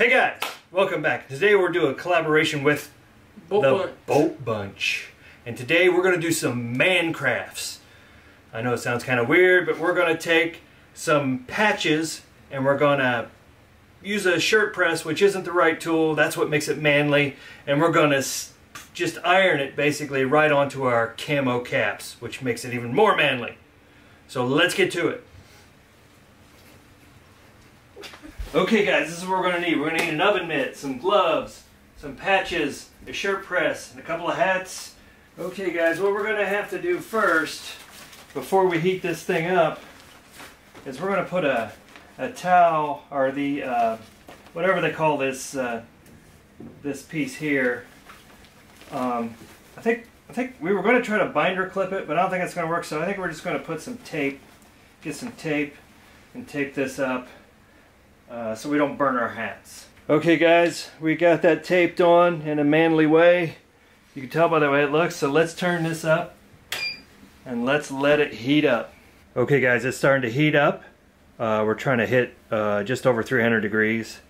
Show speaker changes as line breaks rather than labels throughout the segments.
Hey guys, welcome back. Today we're doing a collaboration with the Boat Bunch. And today we're going to do some man crafts. I know it sounds kind of weird, but we're going to take some patches and we're going to use a shirt press, which isn't the right tool. That's what makes it manly. And we're going to just iron it basically right onto our camo caps, which makes it even more manly. So let's get to it. Okay guys, this is what we're going to need. We're going to need an oven mitt, some gloves, some patches, a shirt press, and a couple of hats. Okay guys, what we're going to have to do first, before we heat this thing up, is we're going to put a towel, or the, whatever they call this, this piece here. I think we were going to try to binder clip it, but I don't think it's going to work, so I think we're just going to put some tape, get some tape, and tape this up. So we don't burn our hats. Okay guys, we got that taped on in a manly way. You can tell by the way it looks, so let's turn this up and let's let it heat up. Okay guys, it's starting to heat up. We're trying to hit just over 300 degrees,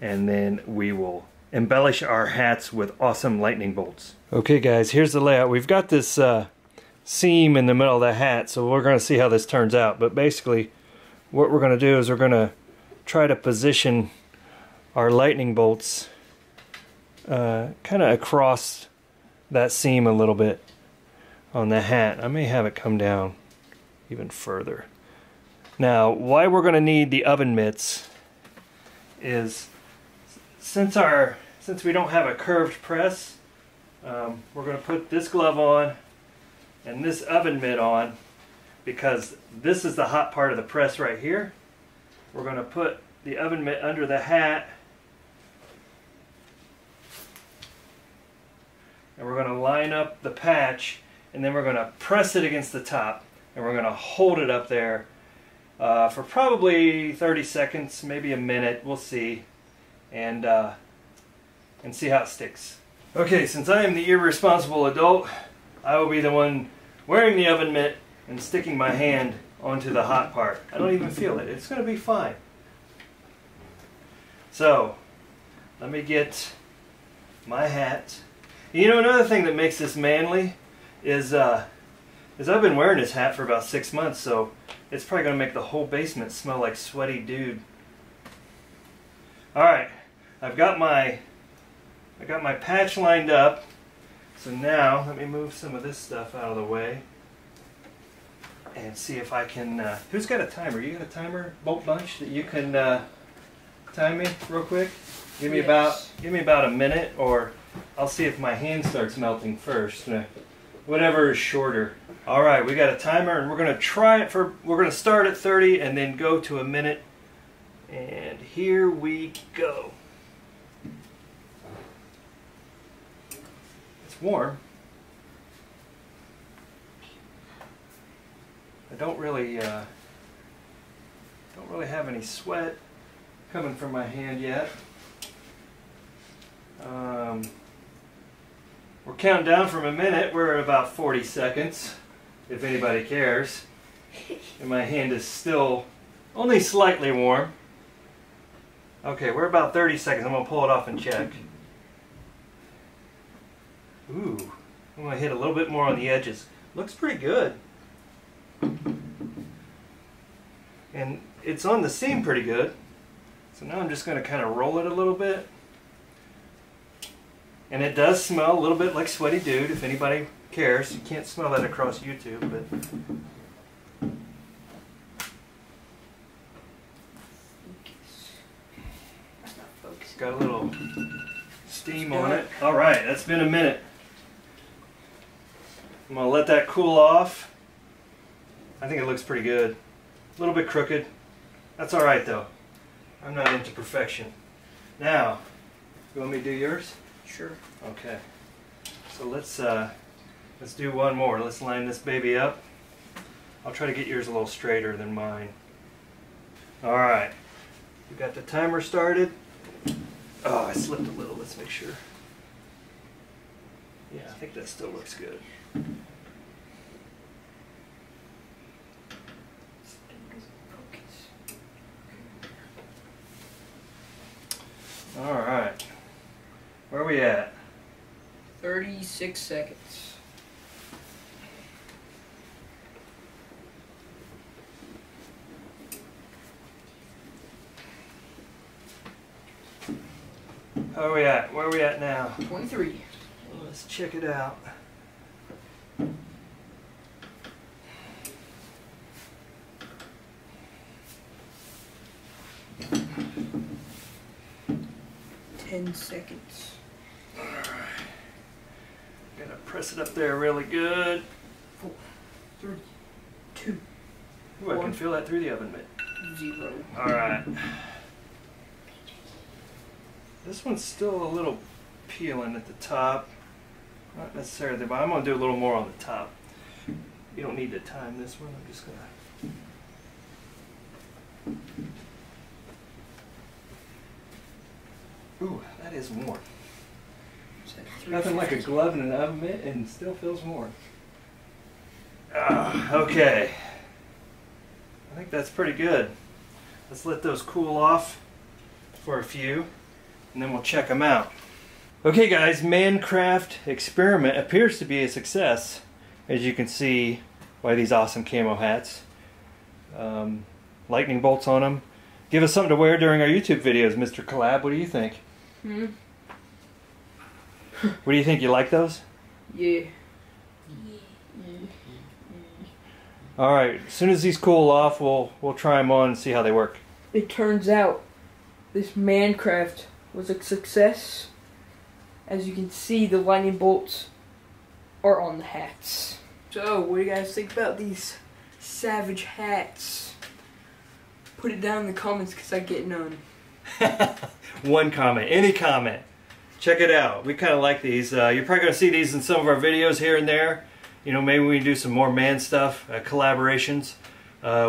and then we will embellish our hats with awesome lightning bolts. Okay guys, here's the layout. We've got this seam in the middle of the hat, so we're going to see how this turns out. But basically what we're going to do is we're going to try to position our lightning bolts kind of across that seam a little bit on the hat. I may have it come down even further. Now, why we're going to need the oven mitts is since we don't have a curved press, we're going to put this glove on and this oven mitt on, because this is the hot part of the press right here. We're going to put the oven mitt under the hat, and we're going to line up the patch, and then we're going to press it against the top, and we're going to hold it up there for probably 30 seconds, maybe a minute, we'll see, and see how it sticks. Okay, since I am the irresponsible adult, I will be the one wearing the oven mitt and sticking my hand onto the hot part. I don't even feel it. It's going to be fine. So, let me get my hat. You know, another thing that makes this manly is I've been wearing this hat for about 6 months, so it's probably going to make the whole basement smell like sweaty dude. Alright, I've got my patch lined up. So now, let me move some of this stuff out of the way and see if I can, who's got a timer? You got a timer, Boat Bunch, that you can time me real quick? Give me about a minute, or I'll see if my hand starts melting first. Whatever is shorter. Alright, we got a timer, and we're going to try it we're going to start at 30 and then go to a minute. And here we go. It's warm. I don't really have any sweat coming from my hand yet. We're counting down from a minute. We're at about 40 seconds, if anybody cares. And my hand is still only slightly warm. Okay, we're about 30 seconds. I'm going to pull it off and check. Ooh, I'm going to hit a little bit more on the edges. Looks pretty good. And it's on the seam pretty good. So now I'm just going to kind of roll it a little bit. And it does smell a little bit like sweaty dude, if anybody cares. You can't smell that across YouTube, but it's got a little steam on it. Alright, that's been a minute. I'm going to let that cool off. I think it looks pretty good. A little bit crooked. That's alright though. I'm not into perfection. Now, you want me to do yours?
Sure.
Okay. So let's do one more. Let's line this baby up. I'll try to get yours a little straighter than mine. Alright. We got the timer started. Oh, I slipped a little. Let's make sure. Yeah, I think that still looks good. Alright. Where are we at?
36 seconds.
How are we at? Where are we at now?
23.
Let's check it out.
Ten seconds.
Alright. Gotta press it up there really good.
4, 3, 2,
Ooh, I can
1.
feel that through the oven mitt.
0.
Alright. This one's still a little peeling at the top. Not necessarily, but I'm going to do a little more on the top. You don't need to time this one. I'm just going to... Ooh, that is warm. Nothing like a glove in an oven mitt and still feels warm. Okay. I think that's pretty good. Let's let those cool off for a few, and then we'll check them out. Okay guys, Minecraft experiment appears to be a success, as you can see by these awesome camo hats. Lightning bolts on them. Give us something to wear during our YouTube videos, Mr. Collab. What do you think? What do you think? You like those?
Yeah.
Alright, as soon as these cool off, we'll try them on and see how they work.
It turns out this Minecraft was a success. As you can see, the lightning bolts are on the hats. So, what do you guys think about these savage hats? Put it down in the comments because I get none.
One comment, any comment. Check it out. We kind of like these. You're probably going to see these in some of our videos here and there. You know, maybe we can do some more man stuff, collaborations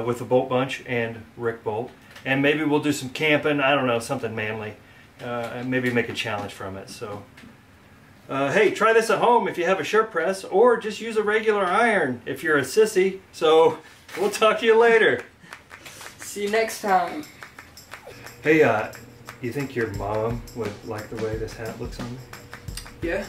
with the Bolt Bunch and Rick Bolt. And maybe we'll do some camping, I don't know, something manly. And maybe make a challenge from it. So, hey, try this at home if you have a shirt press, or just use a regular iron if you're a sissy. So, we'll talk to you later.
See you next time.
Hey, you think your mom would like the way this hat looks on me?
Yeah.